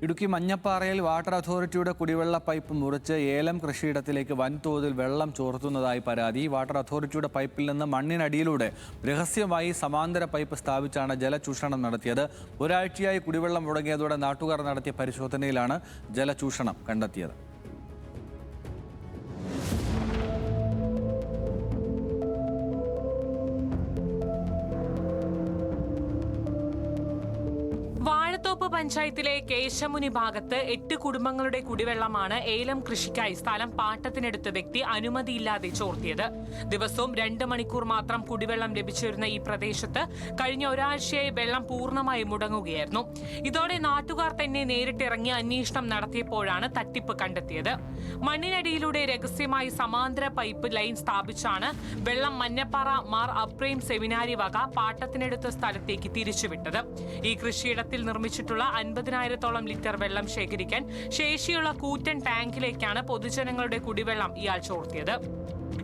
Idukki മഞ്ഞപ്പാറയിൽ water അതോറിറ്റിയുടെ കുടിവെള്ള pipe മുറിച്ച് ഏലം കൃഷിയിടത്തിലേക്ക് വൻതോതിൽ വെള്ളം ചോർത്തുന്നതായി പരാതി. വാട്ടർ അതോറിറ്റിയുടെ പൈപ്പിൽ നിന്ന് മണ്ണിനടിയിലൂടെ രഹസ്യമായി സമാന്തര പൈപ്പ് സ്ഥാപിച്ചാണ് ജലചൂഷണം നടത്തിയത്. ഒരാഴ്ചയായി കുടിവെള്ളം മുടങ്ങിയതോടെ നാട്ടുകാർ നടത്തിയ പരിശോധനയിലാണ് ജലചൂഷണം കണ്ടെത്തിയത്. വാഴത്തോപ്പ് പഞ്ചായത്തിലെ കേശമുനി ഭാഗത്ത് 8 കുടുംബങ്ങളുടെ കുടിവെള്ളമാണ് ഏലം കൃഷിക്കായി സ്ഥലം പാട്ടത്തിനെടുത്ത വ്യക്തി അനുമതിയില്ലാതെ ചോർത്തിയത്. ദിവസവും 2 മണിക്കൂർ മാത്രം കുടിവെള്ളം ലഭിച്ചിരുന്ന ഈ പ്രദേശത്ത് കഴിഞ്ഞ ഒരാഴ്ചയായി വെള്ളം പൂർണ്ണമായി മുടങ്ങുകയായിരുന്നു. ഇതോടെ നാട്ടുകാർ തന്നെ നേരിട്ടിറങ്ങി അന്വേഷണം നടത്തിയപ്പോഴാണ് തട്ടിപ്പ് കണ്ടെത്തിയത്. മണ്ണിനടിയിലൂടെ രഹസ്യമായി സമാന്തര പൈപ്പ് ലൈൻ സ്ഥാപിച്ചാണ് വെള്ളം മഞ്ഞപ്പാറ മാർ അപ്രൈം സെമിനാരി വക പാട്ടത്തിനെടുത്ത സ്ഥലത്തേക്ക് തിരിച്ചുവിട്ടത്. ഈ കൃഷിയിടത്തിൽ നിർമ്മിച്ചിട്ടുള്ള 50,000-ഓളം ലിറ്റർ വെള്ളം ശേഖരിക്കാൻ ശേഷിയുള്ള കൂറ്റൻ ടാങ്കിലേക്കാണ് പൊതുജനങ്ങളുടെ കുടിവെള്ളം ഇയാൾ ചോർത്തിയത്.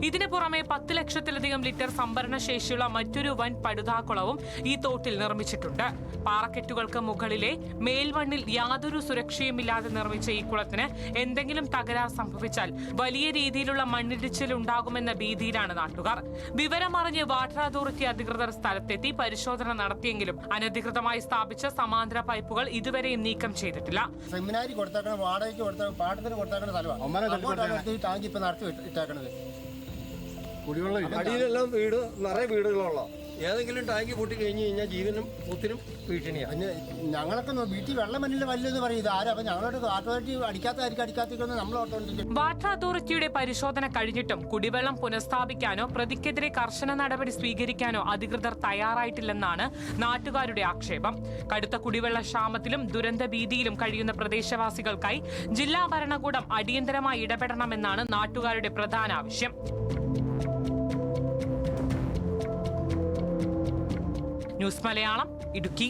ഇതിനു പുറമെ 10 ലക്ഷത്തിലധികം ലിറ്റർ സംഭരണ ശേഷിയുള്ള മറ്റൊരു വൻ പടുതാക്കുളവും ഈ തോട്ടിൽ നിർമ്മിച്ചിട്ടുണ്ട്. പാറക്കെട്ടുകൾക്ക് മുകളിലെ മേൽമണ്ണിൽ യാതൊരു സുരക്ഷയുമില്ലാതെ നിർമ്മിച്ച ഈ കുളത്തിന് എന്തെങ്കിലും തകരാർ സംഭവിച്ചാൽ വലിയ രീതിയിലുള്ള മണ്ണിടിച്ചിൽ ഉണ്ടാകുമെന്ന ഭീതിയിലാണ് നാട്ടുകാർ. വിവരമറിഞ്ഞ് വാട്ടർ അതോറിറ്റി അധികൃതർ സ്ഥലത്തെത്തി പരിശോധന നടത്തിയെങ്കിലും അനധികൃതമായി സ്ഥാപിച്ച സമാന്തര പൈപ്പുകൾ ഇതുവരെയും നീക്കം ചെയ്തിട്ടില്ല. സെമിനാരി കൊടുത്തേക്കണ, വാടകയ്ക്ക് കൊടുത്ത, പാട്ടത്തിന് കൊടുത്തേക്കണ സ്ഥലമാണ് കുടിവെള്ളം അടിയിലെല്ലാം നിറയെ വീടുകളുള്ള ഏതെങ്കിലും ടാങ്കി പൊട്ടി കഴിഞ്ഞ് കഴിഞ്ഞാൽ ജീവനും സ്വത്തിനും ഭീഷണിയാണ്. ഞങ്ങളൊക്കെ വീട്ടിൽ വെള്ളം മണ്ണിൽ വല്ലെന്ന് പറയും. ഇത് ആരും. അപ്പൊ ഞങ്ങളോട് അതോറിറ്റി അടിക്കാത്തിരിക്കും നമ്മൾ ഓട്ടോണ്ടിരിക്കും. വാട്ടർ അതോറിറ്റിയുടെ പരിശോധന കഴിഞ്ഞിട്ടും കുടിവെള്ളം പുനഃസ്ഥാപിക്കാനോ പ്രതിക്കെതിരെ കർശന നടപടി സ്വീകരിക്കാനോ അധികൃതർ തയ്യാറായിട്ടില്ലെന്നാണ് നാട്ടുകാരുടെ ആക്ഷേപം. കടുത്ത കുടിവെള്ള ക്ഷാമത്തിലും ദുരന്ത ഭീതിയിലും കഴിയുന്ന പ്രദേശവാസികൾക്കായി ജില്ലാ ഭരണകൂടം അടിയന്തരമായി ഇടപെടണമെന്നാണ് നാട്ടുകാരുടെ പ്രധാന ആവശ്യം. ന്യൂസ് മലയാളം, ഇടുക്കി.